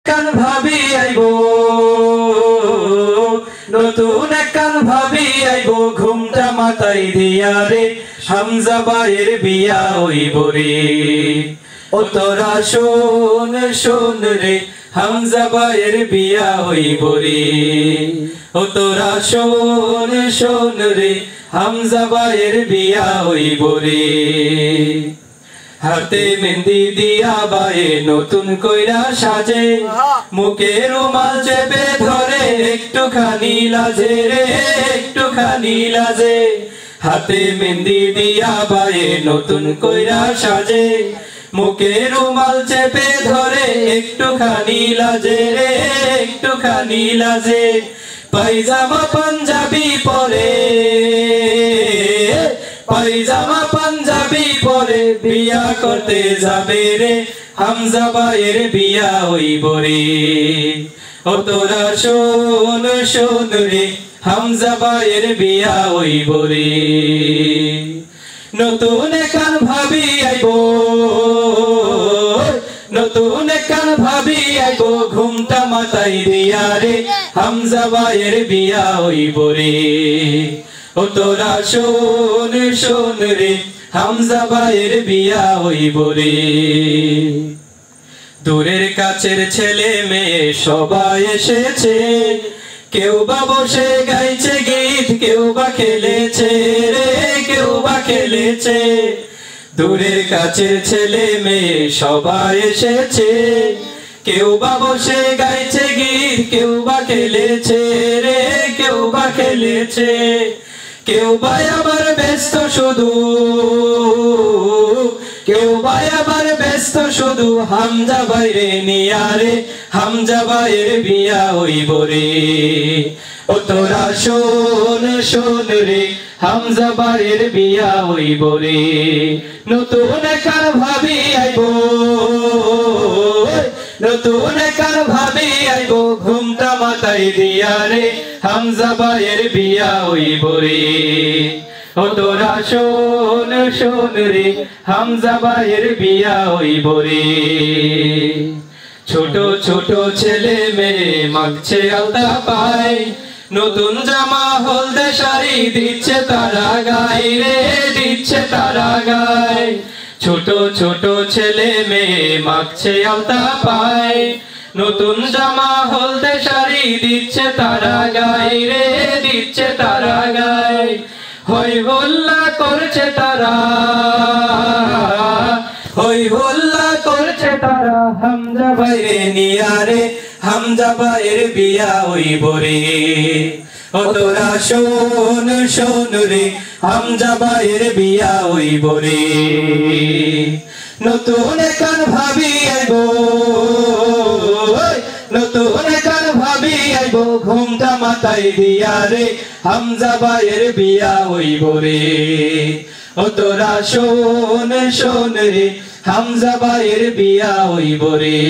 কান ভাবি আইব নতুন কান ভাবি আইব ঘুমটা মাথায় দিয়া রে হামজা ভাইয়ের বিয়া হইব রে ও তোরা শোন শোন রে হামজা ভাইয়ের বিয়া হইব রে ও তোরা শোন শোন রে হামজা ভাইয়ের বিয়া হইব রে হাতে মেহেন্দি দিয়া বায়ে নতুন কইরা সাজে মুখে রুমাল চেপে ধরে একটুখানি লাজে রে একটুখানি লাজে হাতে মেহেন্দি দিয়া বায়ে নতুন কইরা সাজে মুখে রুমাল চেপে ধরে একটুখানি লাজে রে একটুখানি লাজে পায়জামা পাঞ্জাবি পরে পায়জামা পাঞ্জাবি পরে বিয়া করতে যাবে রে হামজা ভাইয়ের বিয়া হইব রে ও তোরা শোন শোন রে হামজা ভাইয়ের বিয়া হইব রে নতুন কান ভাবি আইব নতুন কান ভাবি আইব ঘুমটা মাথায় দিয়া রে হামজা ভাইয়ের বিয়া হইব রে ও তোরা শোন শোন রে হামজা ভাইয়ের বিয়া হইব রে দূরের কাছের ছেলে মেয়ে সবাই এসেছে কেউ বা বসে গাইছে গীত কেউ বা খেলেছে রে কেউ বা খেলেছে দূরের কাছের ছেলে মেয়ে সবাই এসেছে কেউ বা বসে গাইছে গীত কেউ বা খেলেছে রে কেউ বা খেলেছে কেউ বা আবার ব্যস্ত শুধু কেউ বা আবার ব্যস্ত শুধু হামজা ভাইরে নিয়া রে হামজা ভাইয়ের বিয়া হইব রে ও তোরা শোন শোন রে হামজা ভাইয়ের বিয়া হইব রে নতুন কান ভাবি আইব নতুন কান ভাবি আইব ঘুমটা মাথায় দিয়া রে হামজা ভাইয়ের বিয়া হইব রে ও তোরা শোন শোন রে হামজা ভাইয়ের বিয়া হইব রে ছোট ছোট ছেলে মেয়ে মাগছে আলতা পায় নতুন জামা হলদে শাড়ি দিচ্ছে তারা গায়ে রে দিচ্ছে তারা গায়ে ছোট ছোট ছেলে মেয়ে মাগছে আলতা পায় নতুন জামা হলদে শাড়ি দিচ্ছে তারা গায়ে রে দিচ্ছে তারা গায়ে হই হল্লা করছে তারা হই হল্লা করছে তারা হামজা ভাইরে নিয়া রে হামজা ভাইয়ের বিয়া হইব রে ও তোরা শোন শোন রে হামজা ভাইয়ের বিয়া হইব রে নতুন কান ভাবি আইব নতুন কান ভাবি আইব ঘুমটা মাথায় দিয়া রে হামজা ভাইয়ের বিয়া হইব রে ও তোরা শোন শোন রে হামজা ভাইয়ের বিয়া হইব রে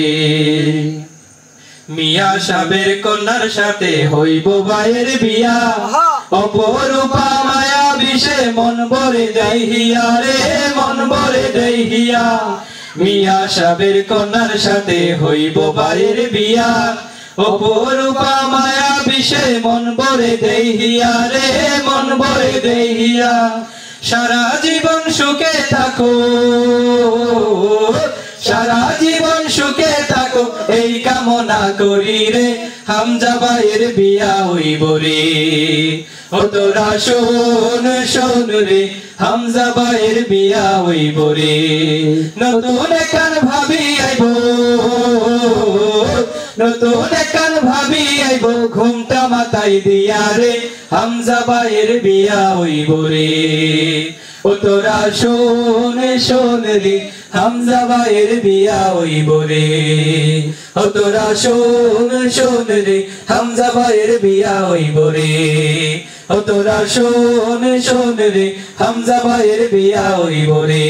মিয়া সাহেবের কন্যার সাথে হইব ভাইয়ের বিয়া অপরূপা মায়া বিষে মন ভরে যাই হিয়া রে মন ভরে যাই হিয়া মিয়া সাহেবের কন্যার সাথে হইব ভাইয়ের বিয়া অপরূপা মায়া বিষে মন ভরে দেই হিয়া রে মন ভরে দেই হিয়া সারা জীবন সুখে থাকো সারা জীবন সুখে থাকো এই কামনা করি রে হামজা ভাইয়ের বিয়া হইব রে ও তোরা শোন শোন রে হামজা ভাইয়ের বিয়া হইব রে নতুন কান ভাবি আইব নতুন কান ভাবি আইব ঘুমটা মাথায় দিয়া রে হামজা ভাইয়ের বিয়া হইব রে ও তোরা শোন শোন রে হামজা ভাইয়ের বিয়া হইব রে ও তোরা শোন শোন রে হামজা ভাইয়ের বিয়া হইব রে ও তোরা শোন শোন রে হামজা ভাইয়ের বিয়া হইব রে।